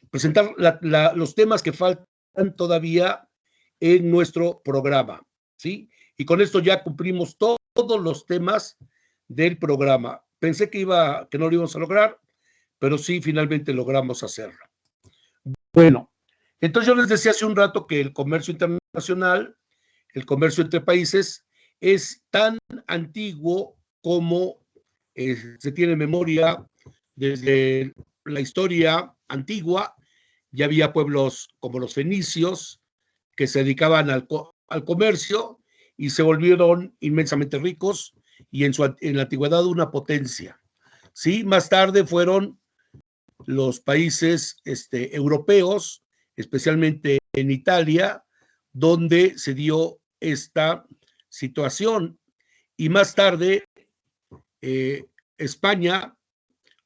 presentar los temas que faltan todavía en nuestro programa, ¿sí? Y con esto ya cumplimos todos los temas del programa. Pensé que no lo íbamos a lograr, pero sí, finalmente logramos hacerlo. Bueno, entonces yo les decía hace un rato que el comercio internacional, el comercio entre países, es tan antiguo como se tiene memoria desde la historia antigua. Ya había pueblos como los fenicios que se dedicaban al comercio y se volvieron inmensamente ricos y en la antigüedad una potencia. Sí, más tarde fueron los países europeos, especialmente en Italia, donde se dio esta situación. Y más tarde, España,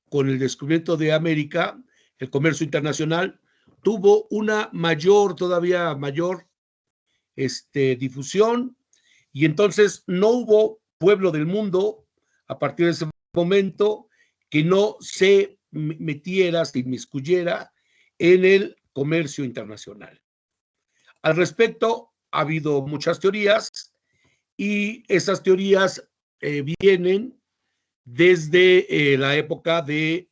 con el descubrimiento de América, el comercio internacional, tuvo una todavía mayor difusión, y entonces no hubo pueblo del mundo a partir de ese momento que no se metiera, se inmiscuyera en el comercio internacional. Al respecto, ha habido muchas teorías y esas teorías vienen desde la época de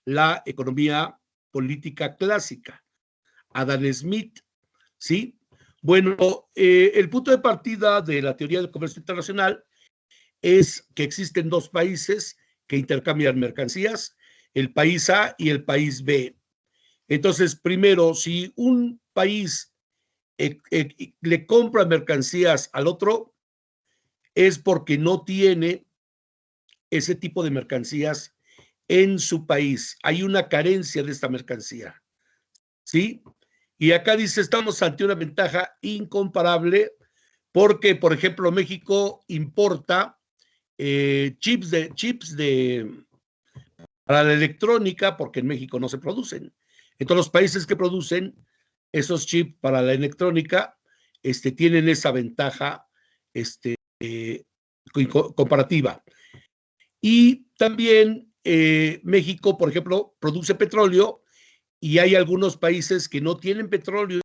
la economía política clásica. Adam Smith, ¿sí? Bueno, el punto de partida de la teoría del comercio internacional es que existen dos países que intercambian mercancías, el país A y el país B. Entonces, primero, si un país le compra mercancías al otro, es porque no tiene ese tipo de mercancías en su país. Hay una carencia de esta mercancía, ¿sí? Y acá dice, estamos ante una ventaja incomparable porque, por ejemplo, México importa chips para la electrónica, porque en México no se producen. Entonces, los países que producen esos chips para la electrónica tienen esa ventaja comparativa. Y también México, por ejemplo, produce petróleo y hay algunos países que no tienen petróleo,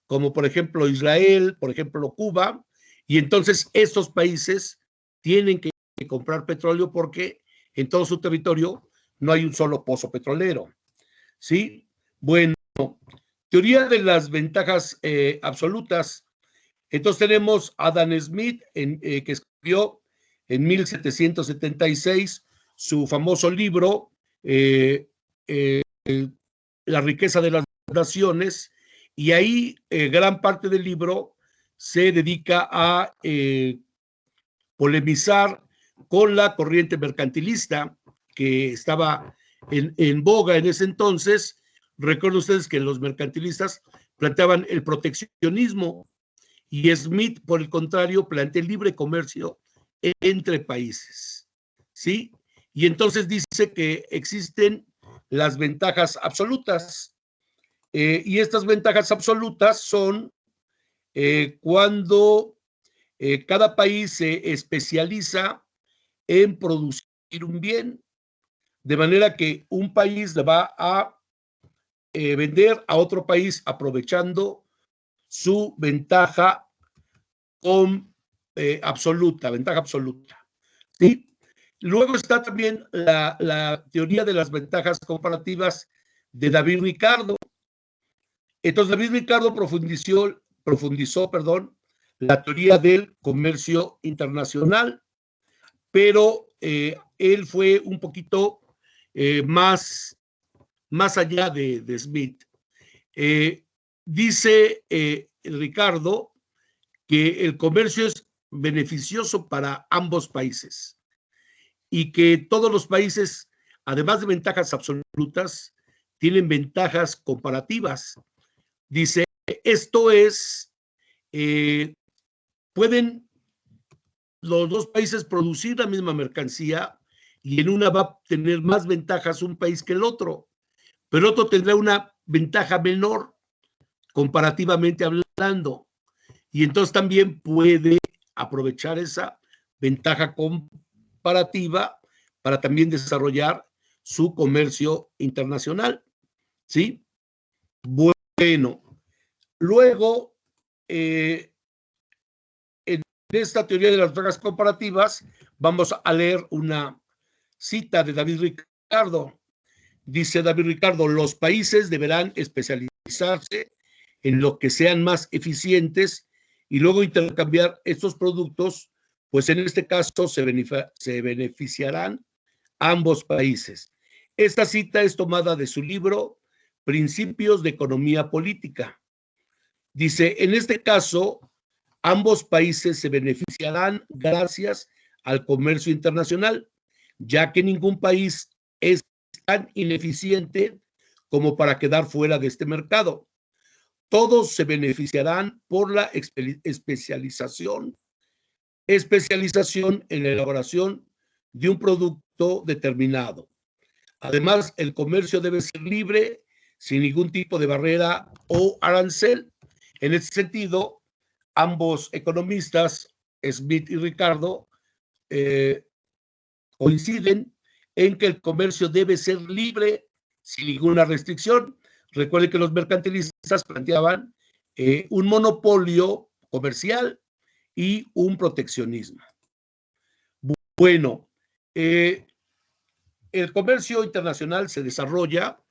como por ejemplo Israel, por ejemplo Cuba, y entonces estos países tienen que comprar petróleo porque en todo su territorio no hay un solo pozo petrolero, ¿sí? Bueno, teoría de las ventajas absolutas. Entonces tenemos a Adam Smith, que escribió en 1776 su famoso libro, La riqueza de las naciones, y ahí gran parte del libro se dedica a polemizar con la corriente mercantilista que estaba en boga en ese entonces. Recuerden ustedes que los mercantilistas planteaban el proteccionismo y Smith, por el contrario, plantea el libre comercio entre países, ¿sí? Y entonces dice que existen las ventajas absolutas, y estas ventajas absolutas son cuando cada país se especializa en producir un bien, de manera que un país le va a vender a otro país aprovechando su ventaja absoluta, ventaja absoluta, ¿sí? Luego está también la teoría de las ventajas comparativas de David Ricardo. Entonces, David Ricardo profundizó, la teoría del comercio internacional, pero él fue un poquito más allá de Smith. Dice Ricardo que el comercio es beneficioso para ambos países y que todos los países, además de ventajas absolutas, tienen ventajas comparativas. Dice, esto es, pueden los dos países producir la misma mercancía y en una va a tener más ventajas un país que el otro, pero el otro tendrá una ventaja menor comparativamente hablando. Y entonces también puede aprovechar esa ventaja comparativa para también desarrollar su comercio internacional, ¿sí? Bueno, luego, en esta teoría de las ventajas comparativas, vamos a leer una cita de David Ricardo. Dice David Ricardo, los países deberán especializarse en lo que sean más eficientes y luego intercambiar estos productos, pues en este caso se beneficiarán ambos países. Esta cita es tomada de su libro Principios de Economía Política. Dice, en este caso, ambos países se beneficiarán gracias al comercio internacional, ya que ningún país es tan ineficiente como para quedar fuera de este mercado. Todos se beneficiarán por la especialización en la elaboración de un producto determinado. Además, el comercio debe ser libre, sin ningún tipo de barrera o arancel. En este sentido, ambos economistas, Smith y Ricardo, coinciden en que el comercio debe ser libre sin ninguna restricción. Recuerden que los mercantilistas planteaban un monopolio comercial y un proteccionismo. Bueno, el comercio internacional se desarrolla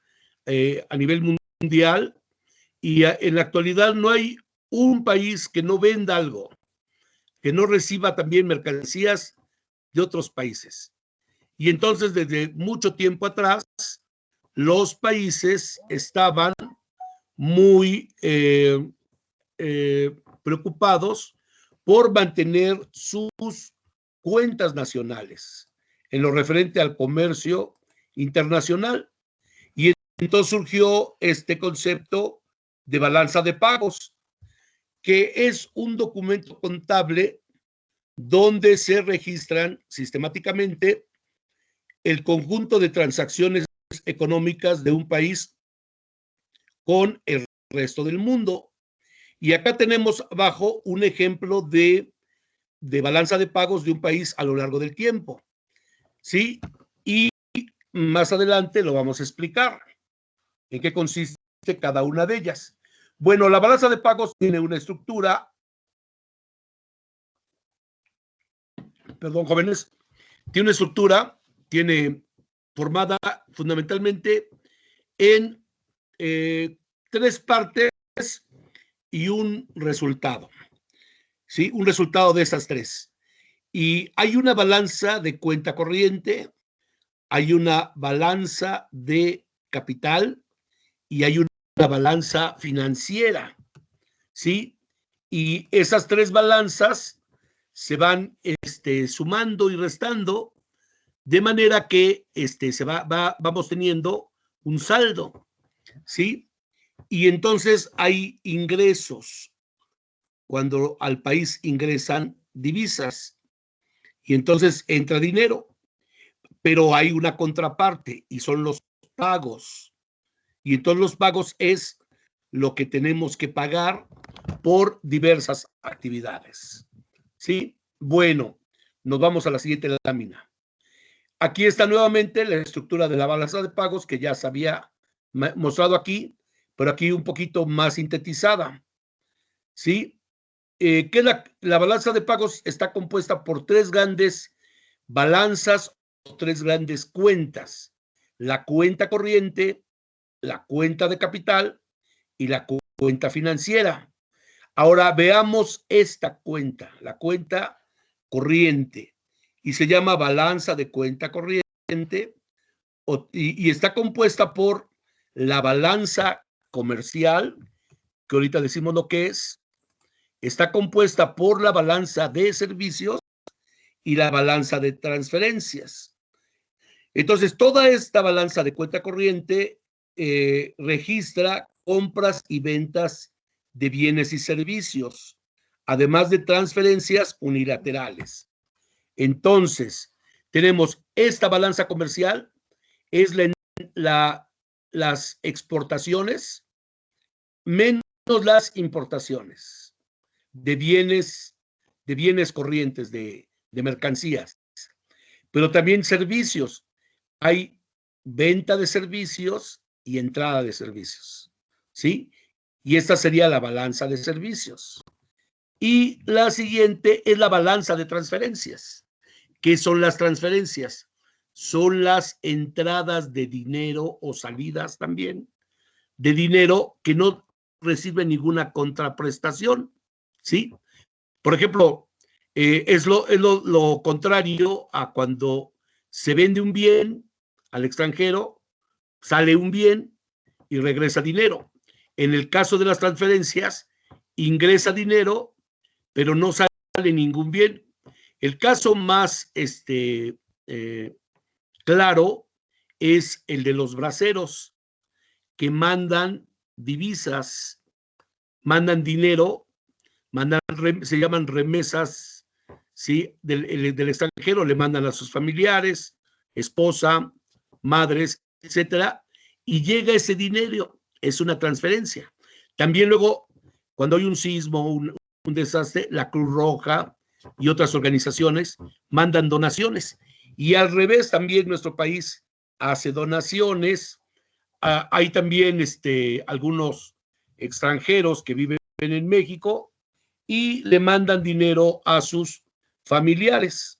a nivel mundial y en la actualidad no hay un país que no venda algo, que no reciba también mercancías de otros países. Y entonces, desde mucho tiempo atrás, los países estaban muy preocupados por mantener sus cuentas nacionales en lo referente al comercio internacional. Y entonces surgió este concepto de balanza de pagos, que es un documento contable donde se registran sistemáticamente el conjunto de transacciones económicas de un país con el resto del mundo. Y acá tenemos abajo un ejemplo de balanza de pagos de un país a lo largo del tiempo, ¿sí? Y más adelante lo vamos a explicar en qué consiste cada una de ellas. Bueno, la balanza de pagos tiene una estructura, perdón, jóvenes, tiene una estructura, tiene formada fundamentalmente en tres partes y un resultado, ¿sí? Un resultado de esas tres. Y hay una balanza de cuenta corriente, hay una balanza de capital y hay una balanza financiera, ¿sí? Y esas tres balanzas se van sumando y restando de manera que vamos teniendo un saldo, ¿sí? Y entonces hay ingresos cuando al país ingresan divisas y entonces entra dinero, pero hay una contraparte y son los pagos. Y entonces los pagos es lo que tenemos que pagar por diversas actividades. ¿Sí? Bueno, nos vamos a la siguiente lámina. Aquí está nuevamente la estructura de la balanza de pagos que ya se había mostrado aquí, pero aquí un poquito más sintetizada. ¿Sí? Que la balanza de pagos está compuesta por tres grandes balanzas o tres grandes cuentas. La cuenta corriente, la cuenta de capital y la cuenta financiera. Ahora veamos esta cuenta, la cuenta corriente, y se llama balanza de cuenta corriente y está compuesta por la balanza comercial, que ahorita decimos lo que es, está compuesta por la balanza de servicios y la balanza de transferencias. Entonces, toda esta balanza de cuenta corriente registra compras y ventas de bienes y servicios, además de transferencias unilaterales. Entonces, tenemos esta balanza comercial, es las exportaciones menos las importaciones de bienes corrientes, de mercancías, pero también servicios. Hay venta de servicios y entrada de servicios, ¿sí? Y esta sería la balanza de servicios. Y la siguiente es la balanza de transferencias. ¿Qué son las transferencias? Son las entradas de dinero o salidas también de dinero que no recibe ninguna contraprestación, ¿sí? Por ejemplo, es lo contrario a cuando se vende un bien al extranjero, sale un bien y regresa dinero. En el caso de las transferencias, ingresa dinero, pero no sale ningún bien. El caso más claro es el de los braceros, que mandan divisas, mandan dinero, se llaman remesas, ¿sí? Del extranjero, le mandan a sus familiares, esposa, madres, etcétera, y llega ese dinero, es una transferencia. También luego, cuando hay un sismo, un desastre, la Cruz Roja y otras organizaciones mandan donaciones. Y al revés, también nuestro país hace donaciones. Hay también algunos extranjeros que viven en México y le mandan dinero a sus familiares.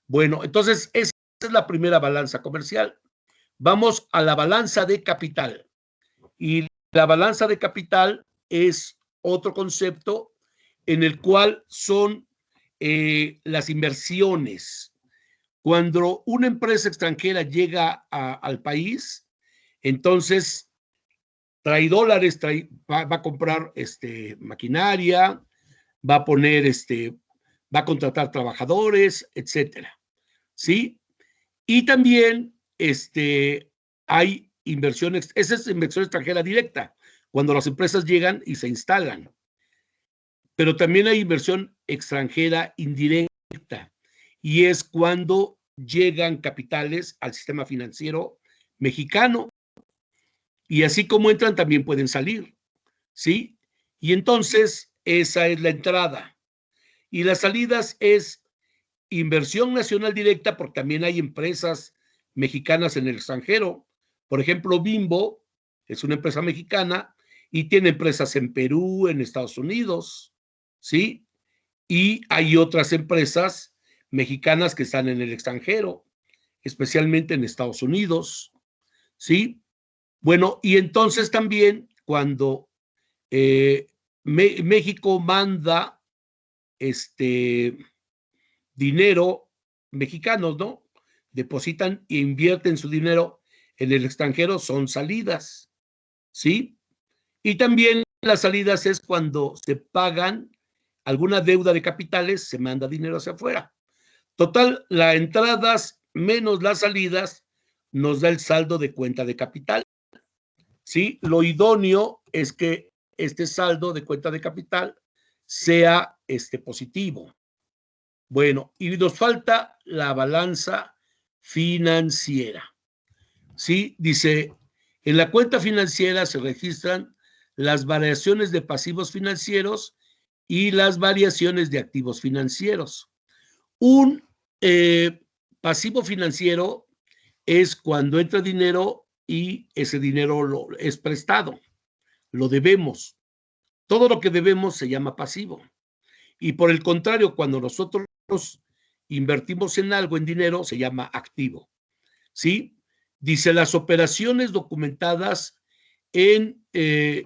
Bueno, entonces esa es la primera balanza comercial. Vamos a la balanza de capital. Y la balanza de capital es otro concepto en el cual son las inversiones. Cuando una empresa extranjera llega al país, entonces trae dólares, va a comprar maquinaria, va a poner, va a contratar trabajadores, etcétera, ¿sí? Y también hay inversiones, esa es inversión extranjera directa, cuando las empresas llegan y se instalan. Pero también hay inversión extranjera indirecta, y es cuando llegan capitales al sistema financiero mexicano, y así como entran, también pueden salir, ¿sí? Y entonces, esa es la entrada. Y las salidas es inversión nacional directa, porque también hay empresas mexicanas en el extranjero. Por ejemplo, Bimbo es una empresa mexicana y tiene empresas en Perú, en Estados Unidos, ¿sí? Y hay otras empresas mexicanas que están en el extranjero, especialmente en Estados Unidos, ¿sí? Bueno, y entonces también cuando México manda dinero, mexicanos, ¿no? Depositan e invierten su dinero en el extranjero, son salidas, ¿sí? Y también las salidas es cuando se pagan alguna deuda de capitales, se manda dinero hacia afuera. Total, las entradas menos las salidas nos da el saldo de cuenta de capital, ¿sí? Lo idóneo es que este saldo de cuenta de capital sea positivo. Bueno, y nos falta la balanza financiera, ¿sí? Dice, en la cuenta financiera se registran las variaciones de pasivos financieros y las variaciones de activos financieros. Un pasivo financiero es cuando entra dinero y ese dinero es prestado, lo debemos. Todo lo que debemos se llama pasivo. Y por el contrario, cuando nosotros invertimos en algo, en dinero, se llama activo, ¿sí? Dice, las operaciones documentadas en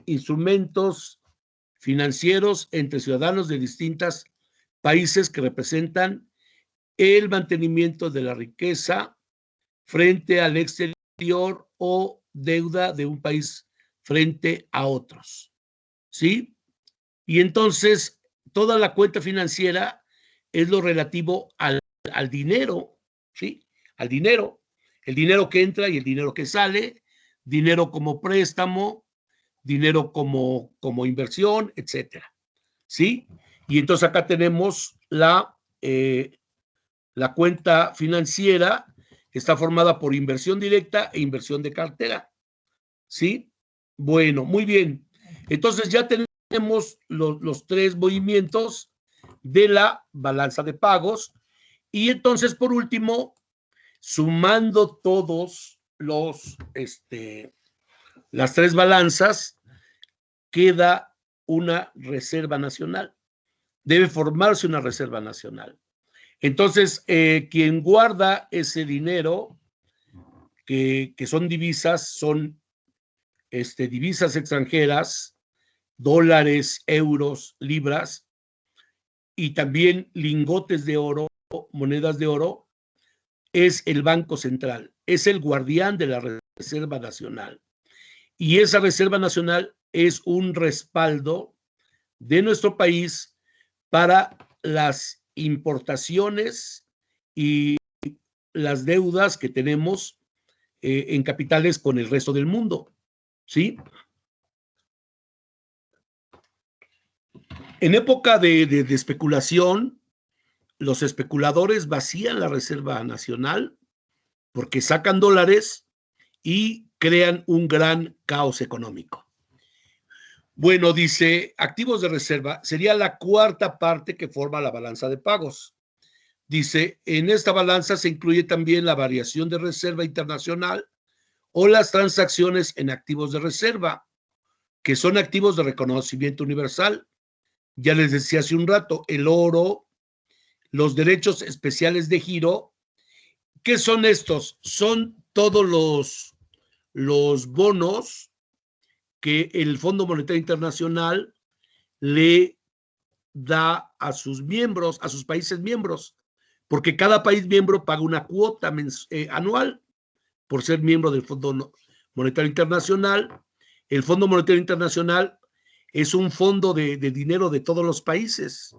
instrumentos financieros entre ciudadanos de distintos países que representan el mantenimiento de la riqueza frente al exterior o deuda de un país frente a otros, ¿sí? Y entonces, toda la cuenta financiera es lo relativo al dinero, ¿sí? Al dinero, el dinero que entra y el dinero que sale, dinero como préstamo, dinero como inversión, etcétera, ¿sí? Y entonces acá tenemos la cuenta financiera, que está formada por inversión directa e inversión de cartera, ¿sí? Bueno, muy bien. Entonces ya tenemos los tres movimientos de la balanza de pagos, y entonces por último, sumando todos las tres balanzas, queda una reserva nacional. Debe formarse una reserva nacional. Entonces, quien guarda ese dinero, que son divisas, son divisas extranjeras, dólares, euros, libras, y también lingotes de oro, monedas de oro, es el Banco Central, es el guardián de la Reserva Nacional. Y esa Reserva Nacional es un respaldo de nuestro país para las importaciones y las deudas que tenemos en capitales con el resto del mundo, ¿sí? En época de especulación, los especuladores vacían la Reserva Nacional porque sacan dólares y crean un gran caos económico. Bueno, dice, activos de reserva sería la cuarta parte que forma la balanza de pagos. Dice, en esta balanza se incluye también la variación de reserva internacional o las transacciones en activos de reserva, que son activos de reconocimiento universal. Ya les decía hace un rato, el oro, los derechos especiales de giro. ¿Qué son estos? Son todos los bonos que el Fondo Monetario Internacional le da a sus miembros, a sus países miembros, porque cada país miembro paga una cuota anual por ser miembro del Fondo Monetario Internacional. El Fondo Monetario Internacional es un fondo de dinero de todos los países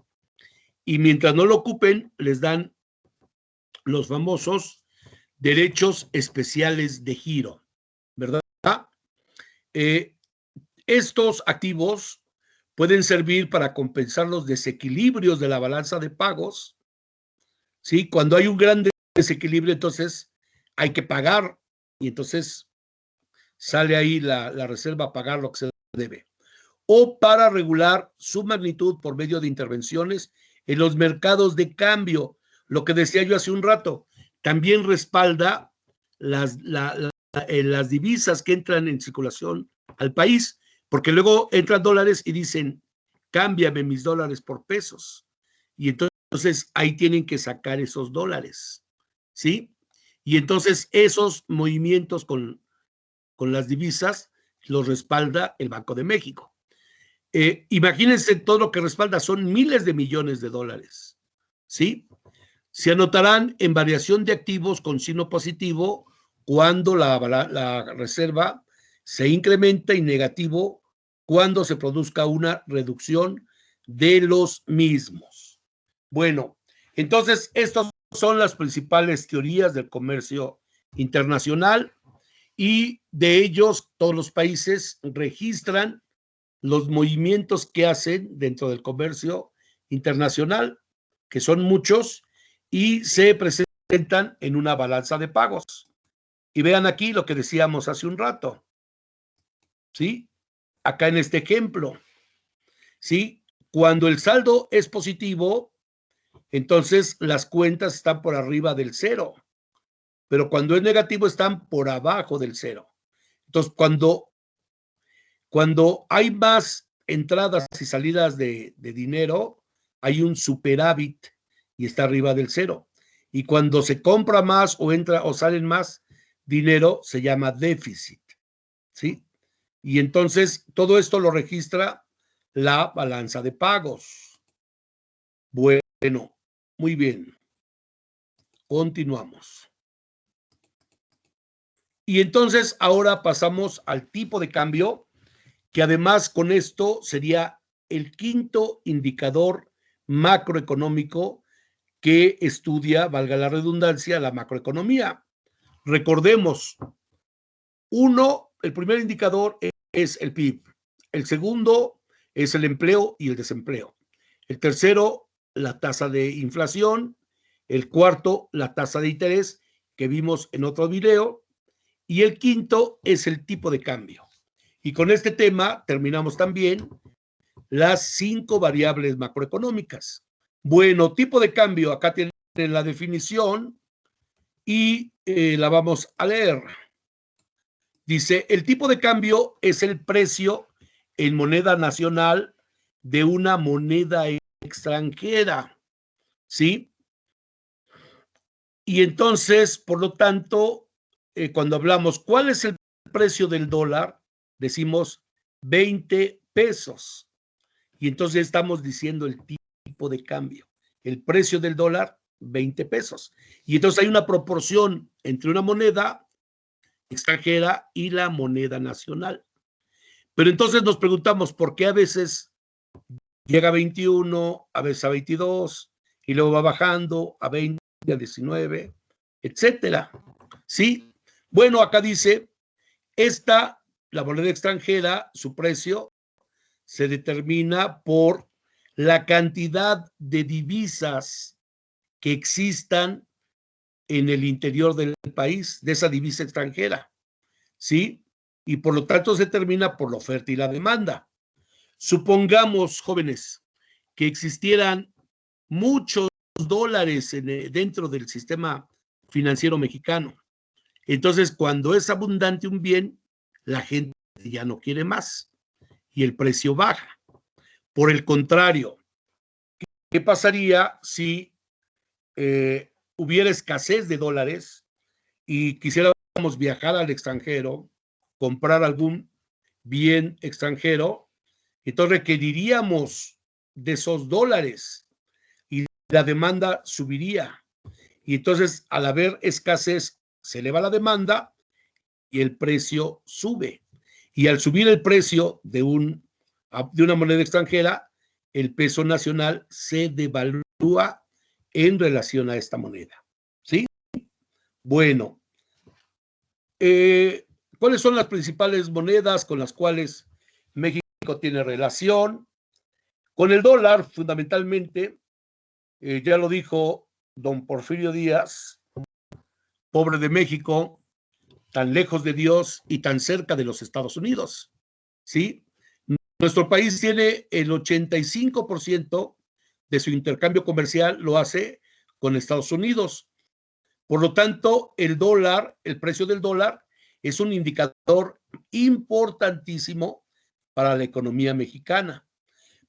y mientras no lo ocupen, les dan los famosos derechos especiales de giro, ¿verdad? Estos activos pueden servir para compensar los desequilibrios de la balanza de pagos, ¿sí? Cuando hay un gran desequilibrio, entonces hay que pagar y entonces sale ahí la reserva a pagar lo que se debe. O para regular su magnitud por medio de intervenciones en los mercados de cambio. Lo que decía yo hace un rato, también respalda las divisas que entran en circulación al país, porque luego entran dólares y dicen, cámbiame mis dólares por pesos. Y entonces ahí tienen que sacar esos dólares, ¿sí? Y entonces esos movimientos con las divisas los respalda el Banco de México. Imagínense todo lo que respalda, son miles de millones de dólares, ¿sí? Se anotarán en variación de activos con signo positivo cuando la reserva se incrementa y negativo cuando se produzca una reducción de los mismos. Bueno, entonces estas son las principales teorías del comercio internacional y de ellos todos los países registran los movimientos que hacen dentro del comercio internacional, que son muchos, y se presentan en una balanza de pagos. Y vean aquí lo que decíamos hace un rato, ¿sí? Acá en este ejemplo, ¿sí? Cuando el saldo es positivo, entonces las cuentas están por arriba del cero, pero cuando es negativo están por abajo del cero. Entonces, cuando hay más entradas y salidas de dinero, hay un superávit y está arriba del cero. Y cuando se compra más o entra o salen más dinero, se llama déficit, ¿sí? Y entonces todo esto lo registra la balanza de pagos. Bueno, muy bien. Continuamos. Y entonces ahora pasamos al tipo de cambio, que además con esto sería el quinto indicador macroeconómico que estudia, valga la redundancia, la macroeconomía. Recordemos, el primer indicador es el PIB, el segundo es el empleo y el desempleo, el tercero, la tasa de inflación, el cuarto, la tasa de interés que vimos en otro video, y el quinto es el tipo de cambio. Y con este tema terminamos también las 5 variables macroeconómicas. Bueno, tipo de cambio, acá tienen la definición y la vamos a leer. Dice, el tipo de cambio es el precio en moneda nacional de una moneda extranjera, ¿sí? Y entonces, por lo tanto, cuando hablamos, ¿cuál es el precio del dólar? Decimos 20 pesos. Y entonces estamos diciendo el tipo de cambio. El precio del dólar, 20 pesos. Y entonces hay una proporción entre una moneda extranjera y la moneda nacional. Pero entonces nos preguntamos por qué a veces llega a 21, a veces a 22, y luego va bajando a 20, a 19, etcétera. ¿Sí? Bueno, acá dice, la moneda extranjera, su precio se determina por la cantidad de divisas que existan en el interior del país, de esa divisa extranjera, ¿sí? Y por lo tanto se determina por la oferta y la demanda. Supongamos, jóvenes, que existieran muchos dólares dentro del sistema financiero mexicano. Entonces, cuando es abundante un bien, la gente ya no quiere más y el precio baja. Por el contrario, ¿qué pasaría si hubiera escasez de dólares y quisiéramos viajar al extranjero, comprar algún bien extranjero? Entonces requeriríamos de esos dólares y la demanda subiría. Y entonces, al haber escasez, se eleva la demanda y el precio sube. Y al subir el precio de una moneda extranjera, el peso nacional se devalúa en relación a esta moneda. ¿Sí? Bueno, ¿cuáles son las principales monedas con las cuales México tiene relación? Con el dólar, fundamentalmente, ya lo dijo don Porfirio Díaz, pobre de México, tan lejos de Dios y tan cerca de los Estados Unidos. ¿Sí? Nuestro país tiene el 85% de su intercambio comercial lo hace con Estados Unidos. Por lo tanto, el precio del dólar es un indicador importantísimo para la economía mexicana.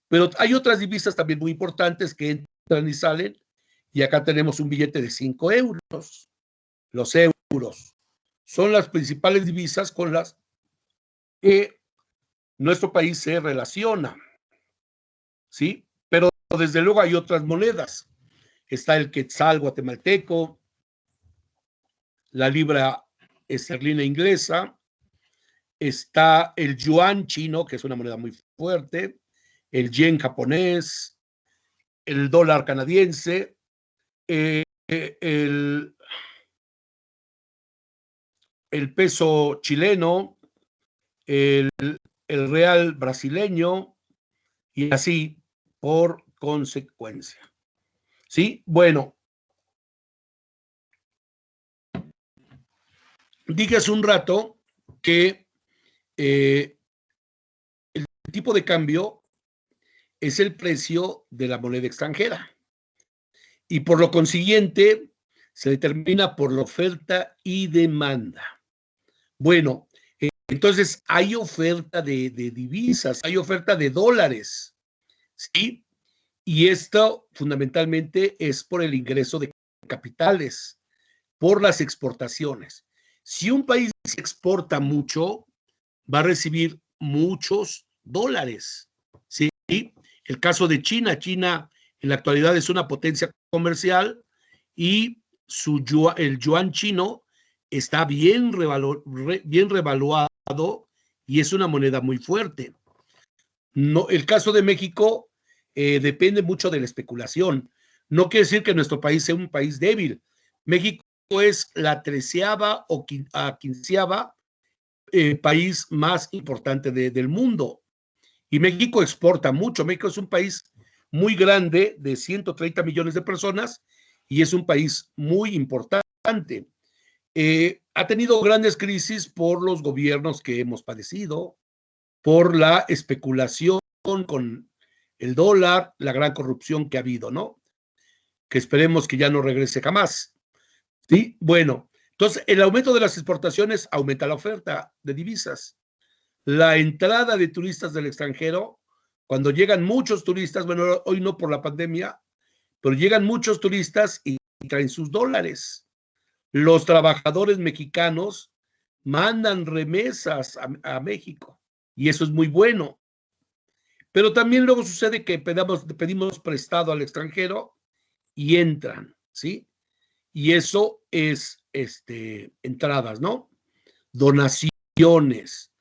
Pero hay otras divisas también muy importantes que entran y salen, y acá tenemos un billete de 5 euros. Los euros son las principales divisas con las que nuestro país se relaciona, ¿sí? Pero desde luego hay otras monedas. Está el quetzal guatemalteco, la libra esterlina inglesa, está el yuan chino, que es una moneda muy fuerte, el yen japonés, el dólar canadiense, el peso chileno, el real brasileño y así por consecuencia. ¿Sí? Bueno, dije hace un rato que el tipo de cambio es el precio de la moneda extranjera y por lo consiguiente se determina por la oferta y demanda. Bueno, entonces hay oferta de divisas, hay oferta de dólares, ¿sí? Y esto fundamentalmente es por el ingreso de capitales, por las exportaciones. Si un país exporta mucho, va a recibir muchos dólares, ¿sí? El caso de China, China en la actualidad es una potencia comercial y el yuan chino está bien revaluado y es una moneda muy fuerte. No, el caso de México depende mucho de la especulación. No quiere decir que nuestro país sea un país débil. México es la 13ª o 15ª país más importante del mundo. Y México exporta mucho. México es un país muy grande de 130 millones de personas y es un país muy importante. Ha tenido grandes crisis por los gobiernos que hemos padecido, por la especulación con el dólar, la gran corrupción que ha habido, ¿no? Que esperemos que ya no regrese jamás. Sí, bueno, Entonces, el aumento de las exportaciones aumenta la oferta de divisas. La entrada de turistas del extranjero, cuando llegan muchos turistas, bueno, hoy no por la pandemia, pero llegan muchos turistas y traen sus dólares. Los trabajadores mexicanos mandan remesas a México y eso es muy bueno. Pero también luego sucede que pedimos prestado al extranjero y entran, ¿sí? Y eso es entradas, ¿no? Donaciones,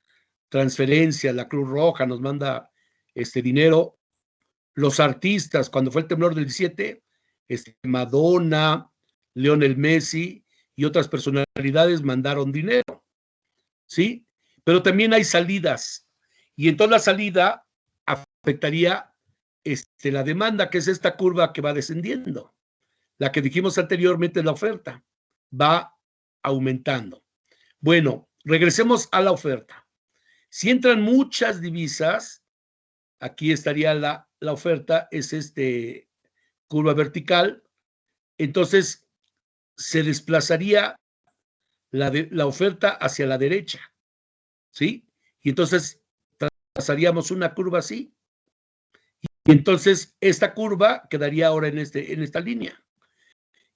transferencias, la Cruz Roja nos manda dinero. Los artistas, cuando fue el temblor del 17, Madonna, Lionel Messi y otras personalidades mandaron dinero, ¿sí? Pero también hay salidas, y entonces la salida afectaría la demanda, que es esta curva que va descendiendo. La que dijimos anteriormente es la oferta, va aumentando. Bueno, regresemos a la oferta. Si entran muchas divisas, aquí estaría la oferta, es curva vertical, entonces se desplazaría la oferta hacia la derecha, ¿sí? Y entonces trazaríamos una curva así, y entonces esta curva quedaría ahora en esta línea.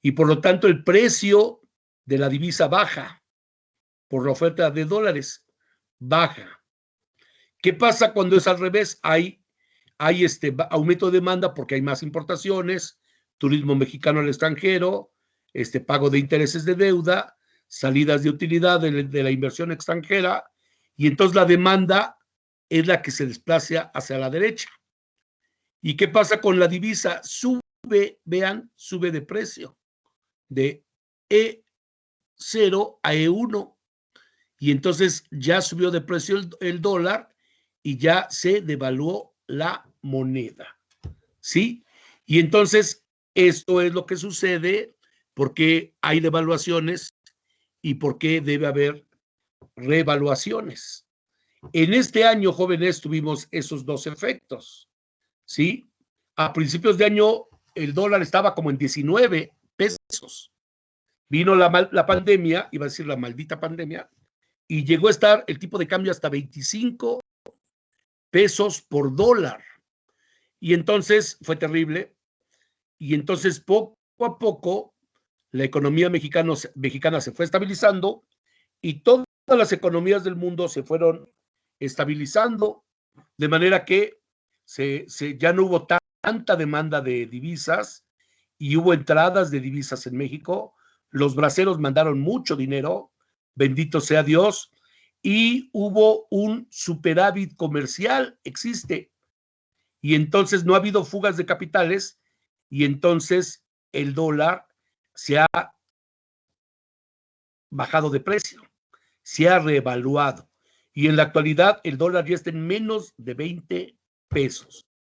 Y por lo tanto el precio de la divisa baja por la oferta de dólares, baja. ¿Qué pasa cuando es al revés? Hay aumento de demanda porque hay más importaciones, turismo mexicano al extranjero, pago de intereses de deuda, salidas de utilidad de la inversión extranjera, y entonces la demanda es la que se desplaza hacia la derecha. ¿Y qué pasa con la divisa? Sube, vean, sube de precio, de E0 a E1, y entonces ya subió de precio el dólar y ya se devaluó la moneda, ¿sí? Y entonces esto es lo que sucede, porque hay devaluaciones y por qué debe haber revaluaciones. En este año, jóvenes, tuvimos esos dos efectos, ¿sí? A principios de año el dólar estaba como en 19 pesos. Vino la pandemia, iba a decir la maldita pandemia, y llegó a estar el tipo de cambio hasta 25 pesos por dólar. Y entonces fue terrible. Y entonces poco a poco la economía mexicana se fue estabilizando y todas las economías del mundo se fueron estabilizando, de manera que ya no hubo tanta demanda de divisas y hubo entradas de divisas en México. Los braceros mandaron mucho dinero, bendito sea Dios, y hubo un superávit comercial, existe, y entonces no ha habido fugas de capitales, y entonces el dólar se ha bajado de precio, se ha reevaluado, y en la actualidad el dólar ya está en menos de 20 pesos.